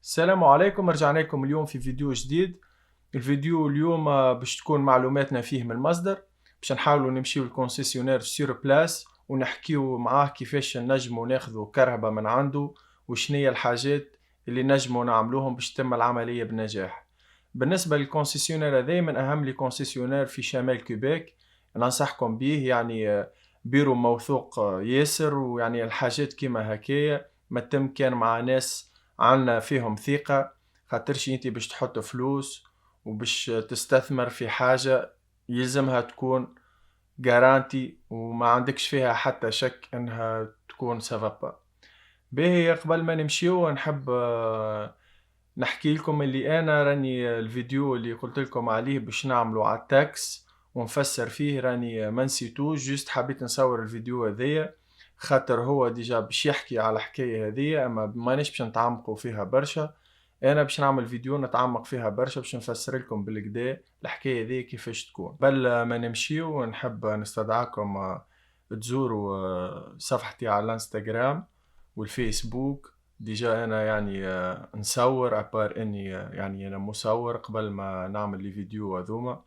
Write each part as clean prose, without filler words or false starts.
السلام عليكم، رجعنا لكم اليوم في فيديو جديد. الفيديو اليوم باش تكون معلوماتنا فيه من المصدر. باش نحاولوا نمشيو للكونسيسيونير سور بلاس ونحكيو معاه كيفاش نجموا ناخذوا كرهبة من عنده، وشنية الحاجات اللي نجموا نعملوهم باش تتم العملية بنجاح. بالنسبة للكونسيسيونير هذا من أهم الكونسيسيونير في شمال كيبيك، ننصحكم به. يعني بيرو موثوق ياسر، ويعني الحاجات كيما هكايا ما تم كان مع ناس عنا فيهم ثقة. خاطرش انتي باش تحط فلوس وباش تستثمر في حاجة يلزمها تكون جارانتي وما عندكش فيها حتى شك انها تكون سافابا. باهي قبل ما نمشيو نحب نحكي لكم اللي انا راني الفيديو اللي قلت لكم عليه باش نعملو على التاكس ونفسر فيه راني ما نسيتوش، جست حبيت نصور الفيديو هذيا خاطر هو ديجا باش يحكي على الحكاية هذيا، اما مانيش باش نتعمقوا فيها برشا. انا باش نعمل فيديو نتعمق فيها برشا باش نفسر لكم بالكدا الحكاية هذيا كيفاش تكون. قبل ما نمشيو نحب نستدعاكم تزوروا صفحتي على الانستغرام والفيسبوك. ديجا انا يعني نصور ابار اني يعني انا مصور قبل ما نعمل لي فيديو هذوما،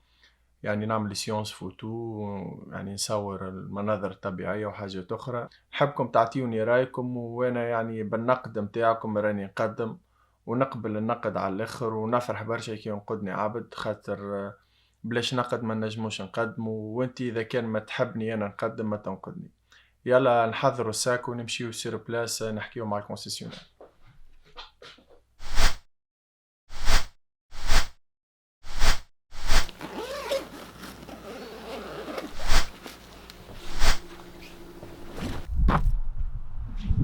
يعني نعمل لي سيونس فوتو، يعني نصور المناظر الطبيعية وحاجات أخرى. نحبكم تعطيوني رأيكم، وأنا يعني بالنقد متاعكم راني نقدم ونقبل النقد على الآخر، ونفرح برشا كي ينقدني عبد، خاطر بلاش نقد ما نجموش نقدمو، وانتي إذا كان ما تحبني أنا نقدم ما تنقدني. يلا نحضروا الساك ونمشيو سير بلاس نحكيو مع الكونسيسيونير.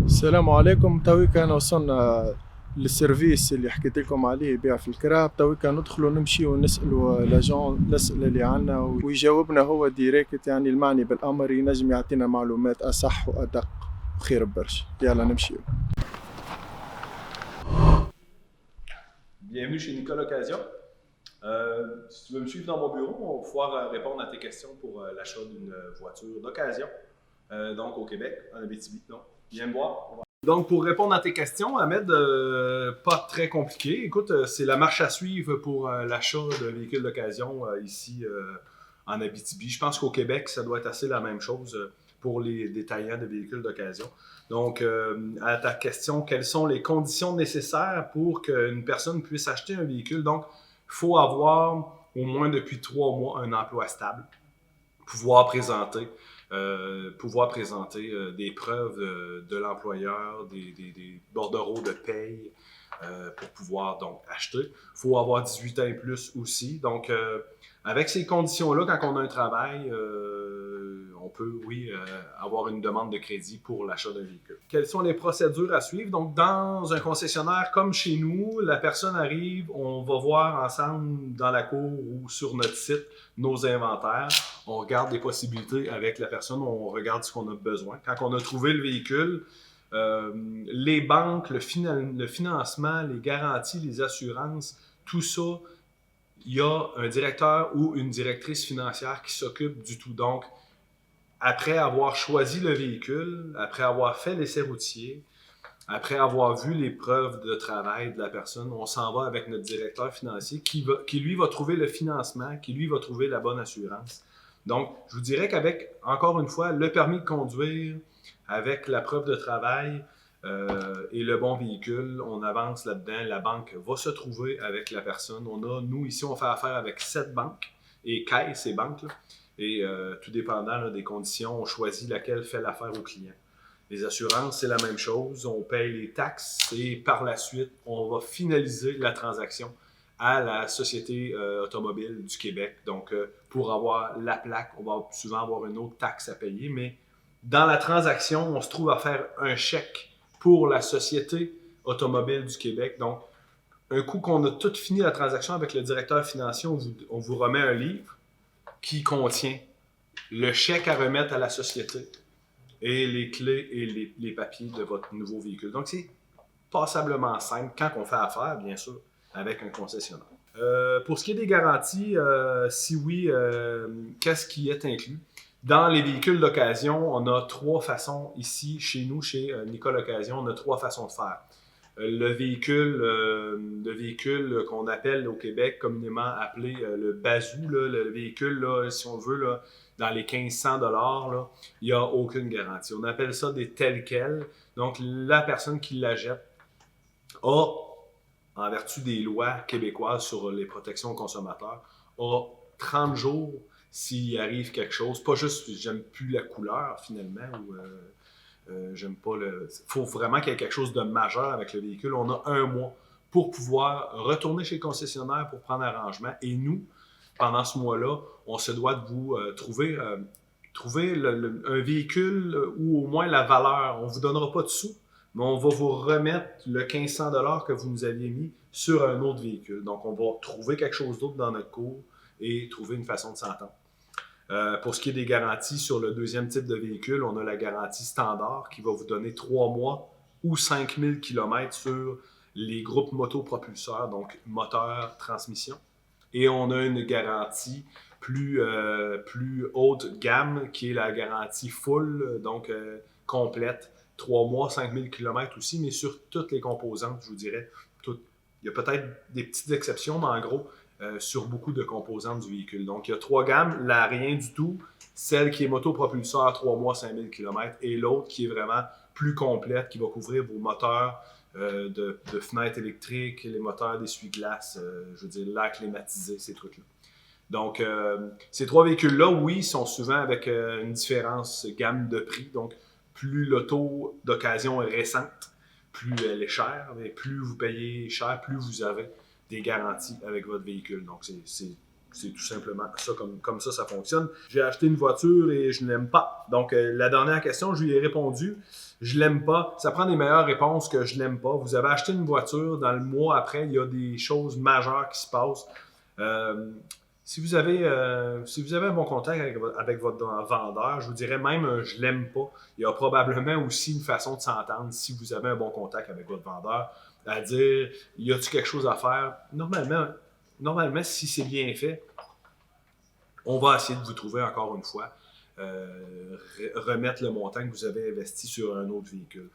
السلام عليكم. تويكا انا وصلنا للسيرفيس اللي حكيت لكم عليه بيع في الكراب. تويكا ندخلوا نمشيو ونسالوا لاجون الاسئله اللي عنا ويجاوبنا هو ديريكت، يعني المعني بالامر ينجم يعطينا معلومات اصح وادق وخير برشا. يلا نمشيو. Bienvenue chez Nicolas Occasion. Si tu veux me suivre dans mon bureau, on va pouvoir répondre à tes questions pour l'achat d'une voiture d'occasion, donc au Québec, en Abitibi. Donc, viens me voir. Donc, pour répondre à tes questions, Ahmed, pas très compliqué. Écoute, c'est la marche à suivre pour l'achat de véhicules d'occasion ici en Abitibi. Je pense qu'au Québec, ça doit être assez la même chose pour les détaillants de véhicules d'occasion. Donc, à ta question, quelles sont les conditions nécessaires pour qu'une personne puisse acheter un véhicule? Donc, il faut avoir au moins depuis 3 mois un emploi stable, pouvoir présenter des preuves de l'employeur, des bordereaux de paye pour pouvoir donc acheter. Il faut avoir 18 ans et plus aussi. Donc, avec ces conditions-là, quand on a un travail, on peut, oui, avoir une demande de crédit pour l'achat d'un véhicule. Quelles sont les procédures à suivre? Donc, dans un concessionnaire comme chez nous, la personne arrive, on va voir ensemble dans la cour ou sur notre site nos inventaires. On regarde les possibilités avec la personne, on regarde ce qu'on a besoin. Quand on a trouvé le véhicule, les banques, le financement, les garanties, les assurances, tout ça, il y a un directeur ou une directrice financière qui s'occupe du tout. Donc, après avoir choisi le véhicule, après avoir fait l'essai routier, après avoir vu les preuves de travail de la personne, on s'en va avec notre directeur financier qui lui va trouver le financement, qui lui va trouver la bonne assurance. Donc, je vous dirais qu'avec, encore une fois, le permis de conduire, avec la preuve de travail et le bon véhicule, on avance là-dedans. La banque va se trouver avec la personne. Nous, ici, on fait affaire avec 7 banques et caisses et banques. Là. Et tout dépendant là, des conditions, on choisit laquelle fait l'affaire au client. Les assurances, c'est la même chose. On paye les taxes et par la suite, on va finaliser la transaction à la Société automobile du Québec. Donc, pour avoir la plaque, on va souvent avoir une autre taxe à payer, mais dans la transaction, on se trouve à faire un chèque pour la Société automobile du Québec. Donc, un coup qu'on a tout fini la transaction avec le directeur financier, on vous remet un livre qui contient le chèque à remettre à la société et les clés et les papiers de votre nouveau véhicule. Donc, c'est passablement simple quand on fait affaire, bien sûr, avec un concessionnaire. Pour ce qui est des garanties, si oui, qu'est-ce qui est inclus? Dans les véhicules d'occasion, on a 3 façons ici, chez nous, chez Nicolas Occasion, on a 3 façons de faire. le véhicule qu'on appelle au Québec, communément appelé le bazou, là, le véhicule, là, si on veut, là, dans les 1500 $, il n'y a aucune garantie. On appelle ça des tels quels. Donc, la personne qui l'achète a, en vertu des lois québécoises sur les protections aux consommateurs, a 30 jours s'il arrive quelque chose. Pas juste, j'aime plus la couleur finalement, ou j'aime pas le. Il faut vraiment qu'il y ait quelque chose de majeur avec le véhicule. On a 1 mois pour pouvoir retourner chez le concessionnaire pour prendre un rangement. Et nous, pendant ce mois-là, on se doit de vous trouver un véhicule ou au moins la valeur. On ne vous donnera pas de sous, mais on va vous remettre le 1500 $ que vous nous aviez mis sur un autre véhicule. Donc, on va trouver quelque chose d'autre dans notre cours et trouver une façon de s'entendre. Pour ce qui est des garanties sur le deuxième type de véhicule, on a la garantie standard qui va vous donner 3 mois ou 5000 km sur les groupes motopropulseurs, donc moteur, transmission. Et on a une garantie plus haute gamme qui est la garantie full, donc complète. 3 mois, 5000 km aussi, mais sur toutes les composantes, je vous dirais. Il y a peut-être des petites exceptions, mais en gros, sur beaucoup de composantes du véhicule. Donc, il y a 3 gammes, la rien du tout, celle qui est motopropulseur, 3 mois, 5000 km, et l'autre qui est vraiment plus complète, qui va couvrir vos moteurs de fenêtres électriques, les moteurs d'essuie-glace, je veux dire, l'air climatisé, ces trucs-là. Donc, ces 3 véhicules-là, oui, sont souvent avec une différence gamme de prix. Donc, plus l'auto d'occasion est récente, plus elle est chère, mais plus vous payez cher, plus vous avez des garanties avec votre véhicule. Donc, c'est tout simplement ça, comme ça fonctionne. J'ai acheté une voiture et je ne l'aime pas. Donc, la dernière question, je lui ai répondu. Je l'aime pas. Ça prend des meilleures réponses que je l'aime pas. Vous avez acheté une voiture, dans le mois après, il y a des choses majeures qui se passent. Si vous avez un bon contact avec votre vendeur, je vous dirais même je l'aime pas. Il y a probablement aussi une façon de s'entendre si vous avez un bon contact avec votre vendeur, à dire y a-t-il quelque chose à faire? Normalement, si c'est bien fait, on va essayer de vous trouver encore une fois, remettre le montant que vous avez investi sur un autre véhicule.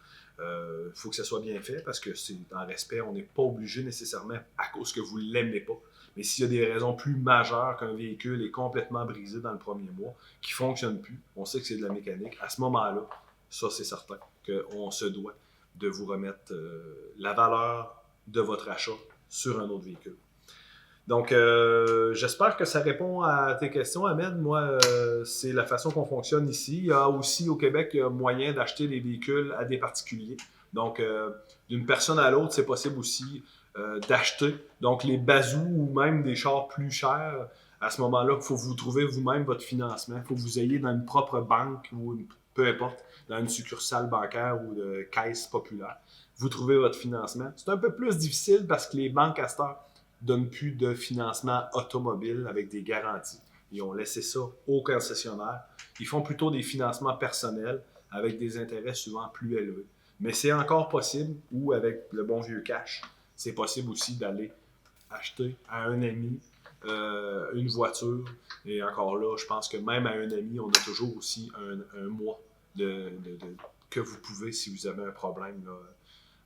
Faut que ça soit bien fait parce que c'est en respect, on n'est pas obligé nécessairement à cause que vous ne l'aimez pas. Mais s'il y a des raisons plus majeures qu'un véhicule est complètement brisé dans le premier mois, qui ne fonctionne plus, on sait que c'est de la mécanique, à ce moment-là, ça c'est certain qu'on se doit de vous remettre la valeur de votre achat sur un autre véhicule. Donc, j'espère que ça répond à tes questions, Ahmed. Moi, c'est la façon qu'on fonctionne ici. Il y a aussi au Québec, il y a moyen d'acheter des véhicules à des particuliers. Donc, d'une personne à l'autre, c'est possible aussi d'acheter. Donc, les bazous ou même des chars plus chers, à ce moment-là, il faut vous trouver vous-même votre financement. Il faut que vous ayez dans une propre banque ou peu importe, dans une succursale bancaire ou de caisse populaire. Vous trouvez votre financement. C'est un peu plus difficile parce que les banques à cette heure ne donnent plus de financement automobile avec des garanties. Ils ont laissé ça aux concessionnaires. Ils font plutôt des financements personnels avec des intérêts souvent plus élevés. Mais c'est encore possible, ou avec le bon vieux cash, c'est possible aussi d'aller acheter à un ami une voiture. Et encore là, je pense que même à un ami, on a toujours aussi un mois que vous pouvez, si vous avez un problème, là,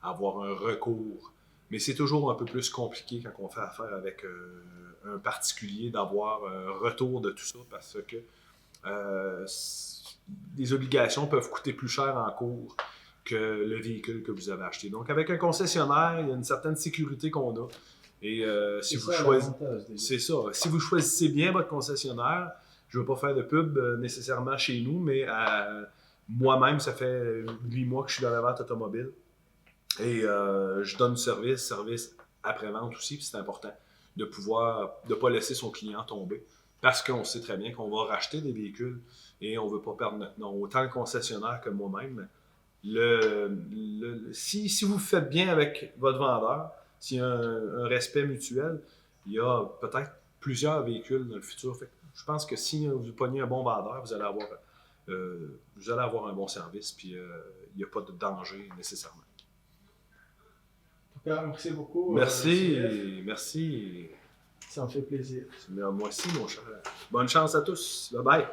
avoir un recours. Mais c'est toujours un peu plus compliqué quand on fait affaire avec un particulier d'avoir un retour de tout ça parce que les obligations peuvent coûter plus cher en cours que le véhicule que vous avez acheté. Donc, avec un concessionnaire, il y a une certaine sécurité qu'on a. Et si vous c'est ça. Si vous choisissez bien votre concessionnaire, je ne veux pas faire de pub nécessairement chez nous, mais moi-même, ça fait 8 mois que je suis dans la vente automobile. Et je donne service après-vente aussi, puis c'est important de pas laisser son client tomber. Parce qu'on sait très bien qu'on va racheter des véhicules et on ne veut pas perdre notre nom. Autant le concessionnaire que moi-même. Si vous faites bien avec votre vendeur, s'il y a un respect mutuel, il y a peut-être plusieurs véhicules dans le futur. Fait que je pense que si vous pognez un bon vendeur, vous allez avoir un bon service, puis il n'y a pas de danger nécessairement. En tout cas, merci beaucoup. Merci. Ça me fait plaisir. Moi aussi, mon cher. Bonne chance à tous. Bye bye.